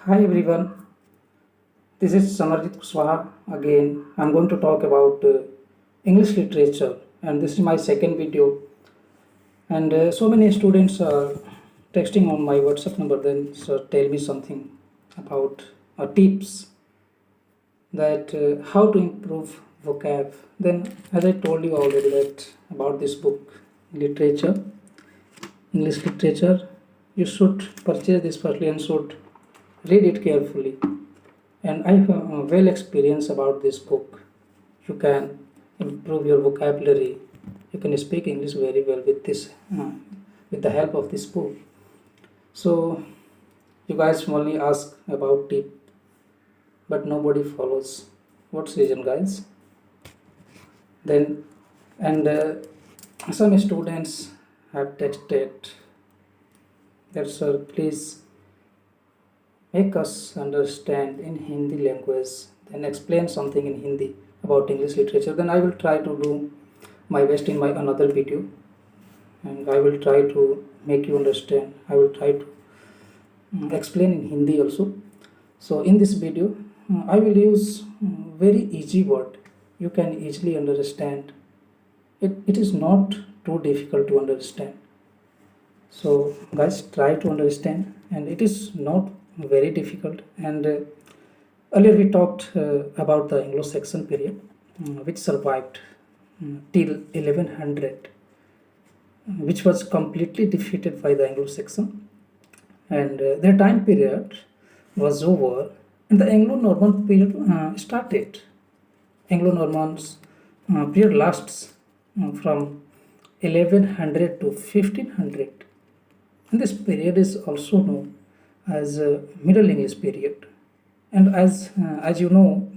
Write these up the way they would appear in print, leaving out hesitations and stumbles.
Hi everyone, this is Samarjit Kushwaha. Again, I'm going to talk about English literature, and this is my second video. And so many students are texting on my WhatsApp number, then tell me something about tips that how to improve vocab. Then, as I told you already, that about this book, literature, English literature, you should purchase this firstly and should read it carefully. And I have a well experience about this book. You can improve your vocabulary. You can speak English very well with this, with the help of this book. So you guys only ask about tip, but nobody follows. What's reason, guys? Then and some students have texted that sir, please make us understand in Hindi language, then explain something in Hindi about English literature. Then I will try to do my best in my another video, and I will try to make you understand. I will try to explain in Hindi also. So in this video, I will use very easy word. You can easily understand. It is not too difficult to understand. So guys, try to understand, and it is not very difficult. And earlier we talked about the Anglo-Saxon period, which survived till 1100, which was completely defeated by the Anglo-Saxon, and their time period was over, and the Anglo-Norman period started. Anglo-Norman's period lasts from 1100 to 1500, and this period is also known as Middle English period. And as you know,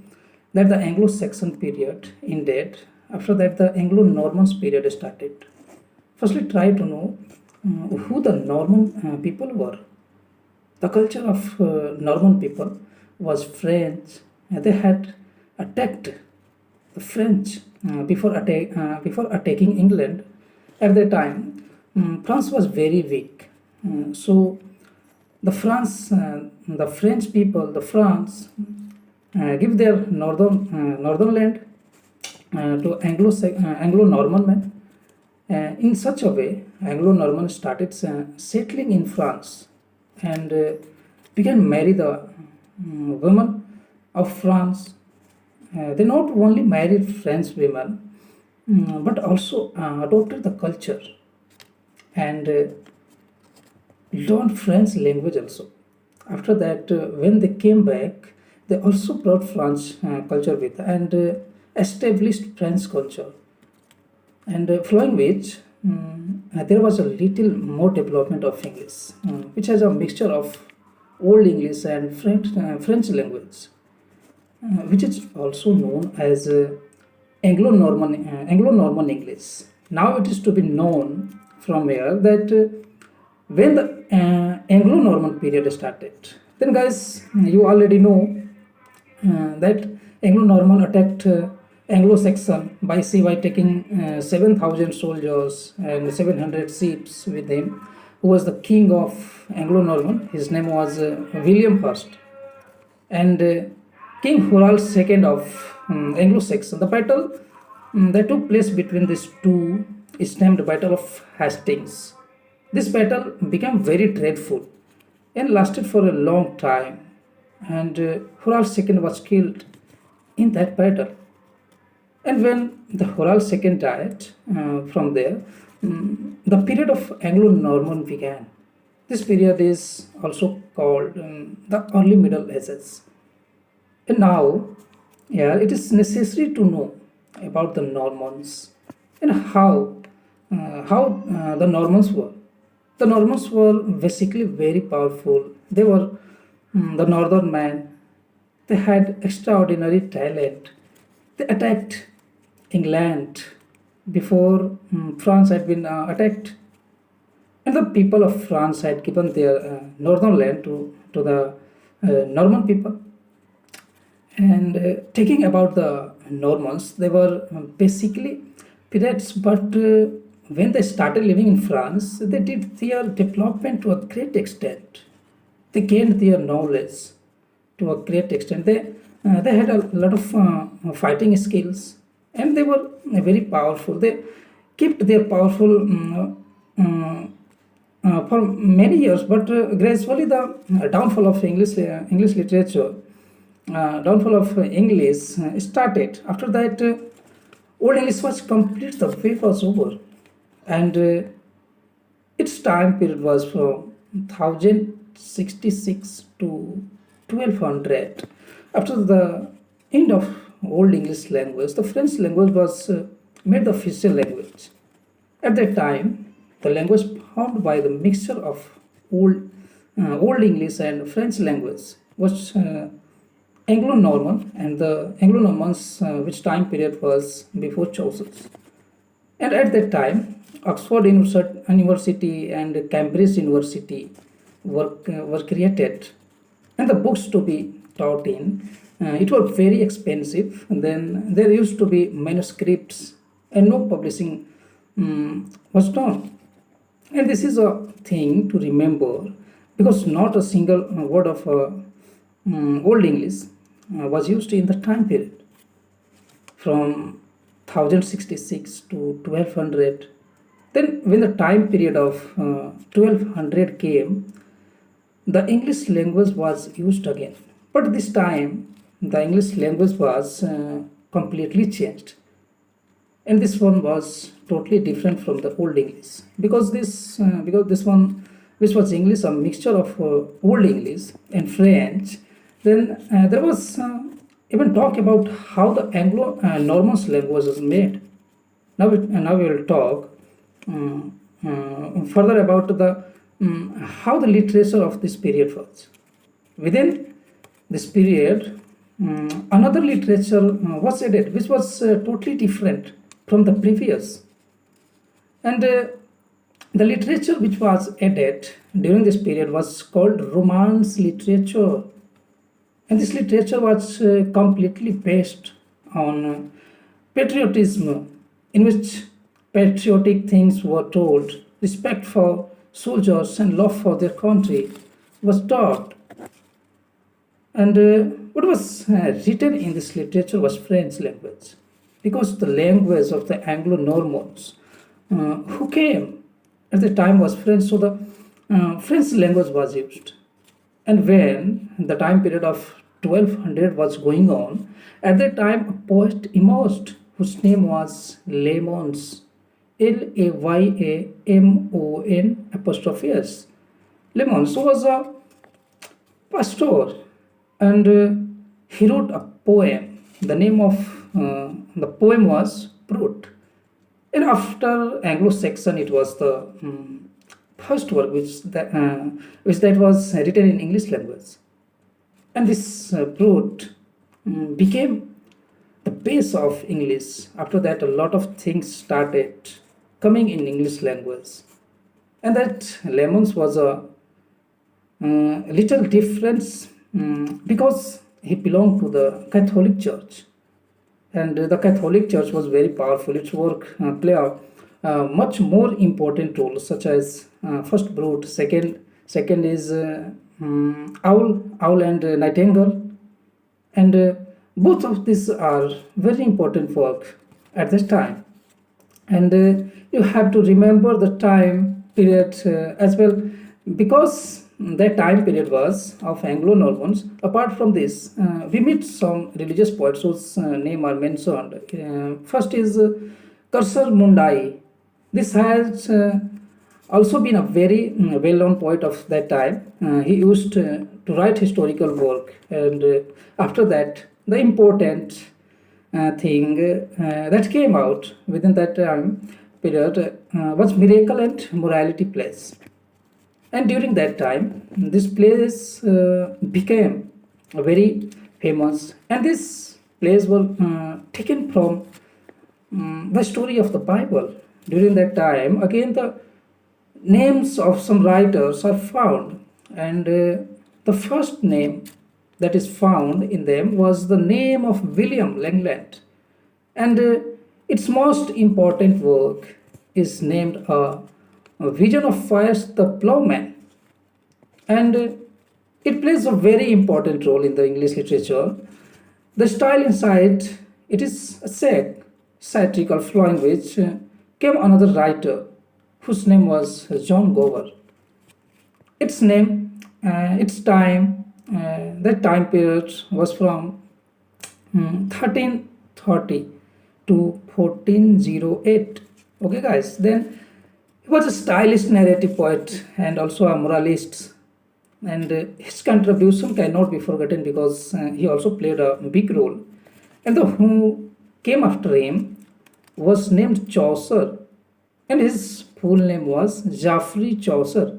that the Anglo-Saxon period ended. After that, the Anglo-Norman period started. Firstly, try to know who the Norman people were. The culture of Norman people was French. They had attacked the French before attacking England. At that time, France was very weak. So the French people, the France, give their northern land to Anglo-Norman men. In such a way, Anglo-Norman started settling in France and began marry the women of France. They not only married French women, but also adopted the culture and learned French language also. After that, when they came back, they also brought French culture with and established French culture. And following which, there was a little more development of English, which has a mixture of Old English and French language, which is also known as Anglo-Norman English. Now it is to be known from here that when the Anglo-Norman period started, then guys, you already know that Anglo-Norman attacked Anglo-Saxon by sea by taking 7,000 soldiers and 700 ships with him, who was the king of Anglo-Norman. His name was William I, and King Harold II of Anglo-Saxon. The battle that took place between these two is named Battle of Hastings. This battle became very dreadful and lasted for a long time, and Harold II was killed in that battle. And when the Harold II died, from there, the period of Anglo-Norman began. This period is also called the early Middle Ages. And now, it is necessary to know about the Normans and how the Normans were. The Normans were basically very powerful. They were the northern men. They had extraordinary talent. They attacked England before France had been attacked. And the people of France had given their northern land to the Norman people. And taking about the Normans, they were basically pirates, but when they started living in France, they did their development to a great extent. They gained their knowledge, to a great extent. They had a lot of fighting skills, and they were very powerful. They kept their powerful for many years, but gradually the downfall of English literature, downfall of English started. After that, Old English was complete. The way was over, and its time period was from 1066 to 1200. After the end of Old English language, the French language was made the official language. At that time, the language formed by the mixture of Old English and French language was Anglo-Norman, and the Anglo-Normans, which time period was before Chaucer's. And at that time, Oxford University and Cambridge University were created, and the books to be taught in, it was very expensive. And then there used to be manuscripts, and no publishing was done. And this is a thing to remember, because not a single word of Old English was used in the time period from 1066 to 1200. Then when the time period of 1200 came, the English language was used again. But this time the English language was completely changed. And this one was totally different from the Old English, because this one, which was English, a mixture of Old English and French. Then there was even talk about how the Anglo-Normans language was made. Now we will talk further about the how the literature of this period was. Within this period, another literature was added, which was totally different from the previous. And the literature which was added during this period was called Romance literature. And this literature was completely based on patriotism, in which patriotic things were told, respect for soldiers and love for their country was taught. And what was written in this literature was French language, because the language of the Anglo-Normans who came at the time was French, so the French language was used. And when the time period of 1200 was going on, at that time a poet emerged whose name was Laymon's, Laymon apostrophe S. Laymon's was a pastor, and he wrote a poem. The name of the poem was Brut. And after Anglo-Saxon, it was the first work which that was written in English language. And this Brut became the base of English. After that, a lot of things started coming in English language. And that Laymon's was a little difference because he belonged to the Catholic Church. And the Catholic Church was very powerful. Its work play a much more important role, such as first Brut, second is Owl and Nightingale, and both of these are very important work at this time. And you have to remember the time period as well, because that time period was of Anglo-Normans. Apart from this, we meet some religious poets whose name are mentioned. First is Cursor Mundai. This has also been a very well-known poet of that time. He used to write historical work, and after that, the important thing that came out within that time period was Miracle and Morality plays. And during that time, this plays became very famous, and these plays were taken from the story of the Bible. During that time, again, the names of some writers are found, and the first name that is found in them was the name of William Langland, and its most important work is named A Vision of Fires the Plowman, and It plays a very important role in the English literature. The style inside it is a satirical flowing which came another writer whose name was John Gower. Its name, its time, that time period was from 1330 to 1408. Okay, guys. Then he was a stylish narrative poet and also a moralist, and his contribution cannot be forgotten because he also played a big role. And the who came after him was named Chaucer, and his full name was Geoffrey Chaucer.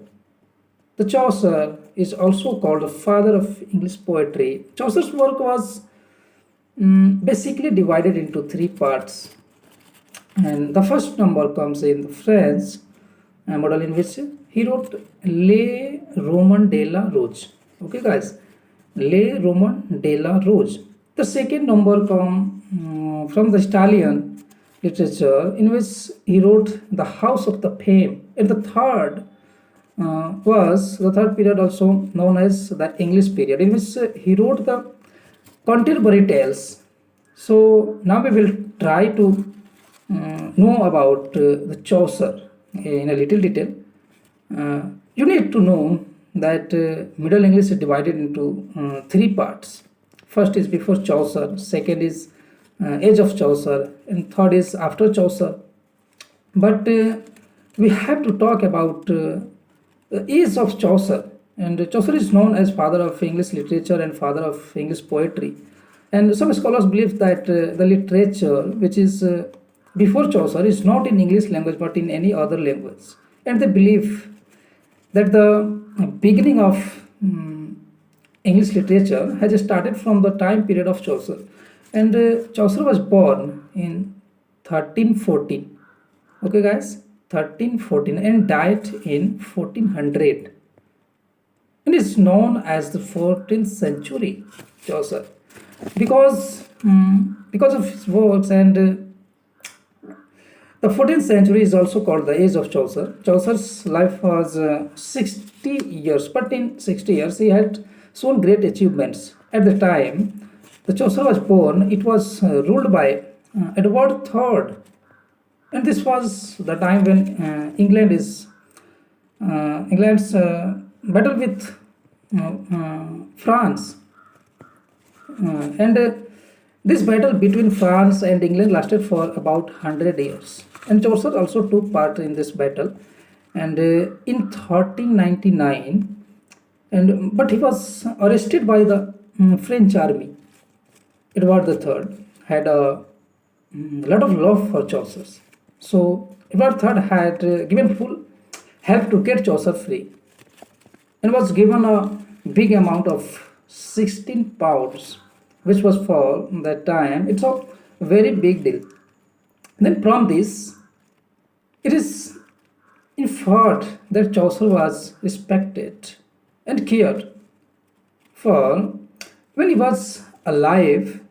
The Chaucer is also called the father of English poetry. Chaucer's work was basically divided into three parts, and the first number comes in the French model in which he wrote Les Romans de la Rose. Okay, guys, Les Romans de la Rose. The second number comes from the Italian literature in which he wrote The House of the Fame, and the third was the third period also known as the English period in which he wrote the contemporary tales. So now we will try to know about the Chaucer in a little detail. You need to know that Middle English is divided into three parts. First is before Chaucer, second is age of Chaucer, and third is after Chaucer. But we have to talk about the age of Chaucer, and Chaucer is known as father of English literature and father of English poetry. And some scholars believe that the literature which is before Chaucer is not in English language but in any other language. And they believe that the beginning of English literature has started from the time period of Chaucer. And Chaucer was born in 1314. Okay, guys, 1314, and died in 1400. And is known as the 14th century Chaucer because of his works. And the 14th century is also called the age of Chaucer. Chaucer's life was 60 years, but in 60 years he had shown great achievements. At the time the Chaucer was born, it was ruled by Edward III, and this was the time when England's battle with France. And this battle between France and England lasted for about 100 years. And Chaucer also took part in this battle. And in 1399, but he was arrested by the French army. Edward III had a lot of love for Chaucer. So Edward III had given full help to get Chaucer free, and was given a big amount of 16 pounds, which was for that time it's a very big deal. Then from this it is inferred that Chaucer was respected and cared for when he was alive.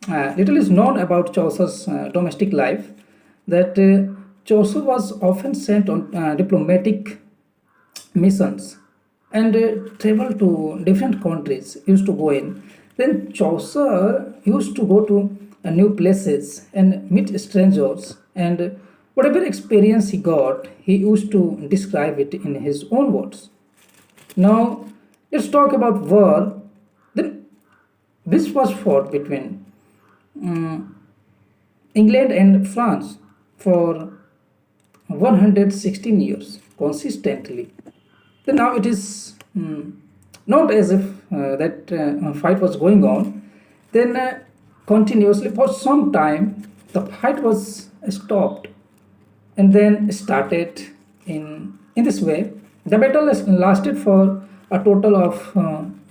Little is known about Chaucer's domestic life, that Chaucer was often sent on diplomatic missions and traveled to different countries, used to go in. Then Chaucer used to go to new places and meet strangers, and whatever experience he got, he used to describe it in his own words. Now let's talk about war. Then this was fought between England and France for 116 years consistently. Then now it is not as if that fight was going on. Then continuously for some time the fight was stopped and then started in this way. The battle lasted for a total of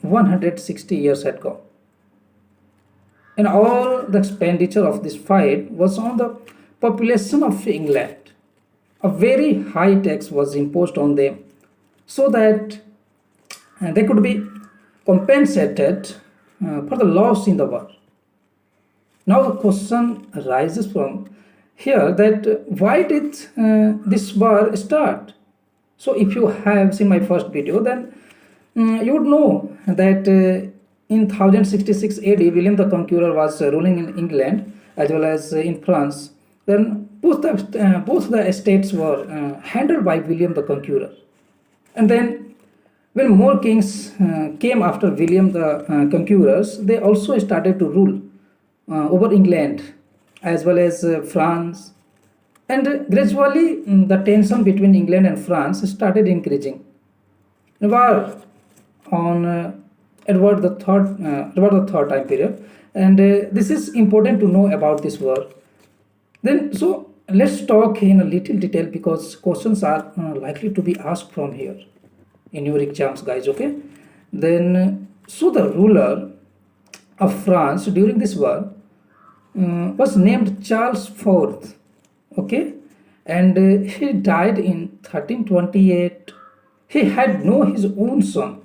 160 years had gone. And all the expenditure of this fight was on the population of England. A very high tax was imposed on them so that they could be compensated for the loss in the war. Now the question arises from here that why did this war start? So if you have seen my first video, then You would know that in 1066 AD, William the Conqueror was ruling in England as well as in France. Then both the estates were handled by William the Conqueror. And then when more kings came after William the Conquerors, they also started to rule over England as well as France. And gradually, the tension between England and France started increasing. The war on Edward the Third time period, and this is important to know about this war. Then, so let's talk in a little detail because questions are likely to be asked from here in your exams, guys. Okay. Then, so the ruler of France during this war was named Charles IV. Okay, and he died in 1328. He had no his own son,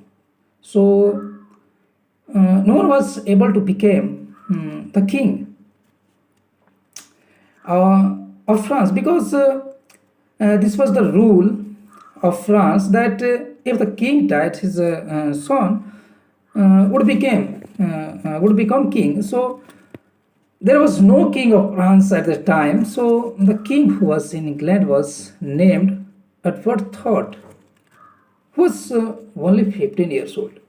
so no one was able to become the king of France because this was the rule of France that if the king died, his son would become king. So there was no king of France at the time. So the king who was in England was named Edward III, who was only 15 years old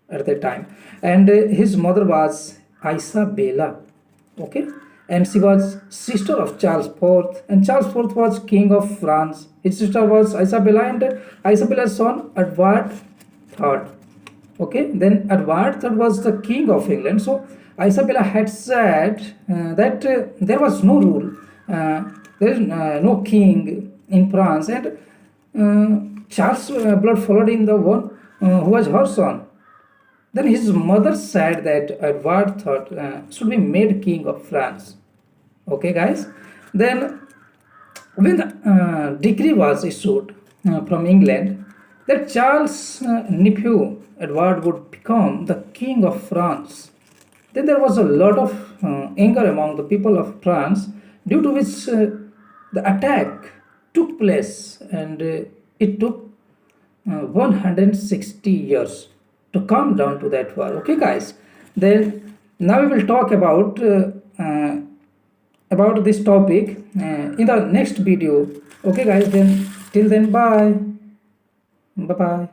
at that time, and his mother was Isabella. Okay, and she was sister of Charles IV, and Charles IV was king of France. His sister was Isabella, and Isabella's son Edward III. Okay, then Edward III was the king of England. So Isabella had said that there was no rule, there is no king in France, and Charles' blood followed in the one who was her son. Then his mother said that Edward III should be made king of France. Okay, guys. Then when the decree was issued from England that Charles' nephew Edward would become the king of France, then there was a lot of anger among the people of France, due to which the attack took place, and it took 160 years to come down to that war. Okay, guys. Then now we will talk about this topic in the next video. Okay, guys. Then till then, bye. Bye bye.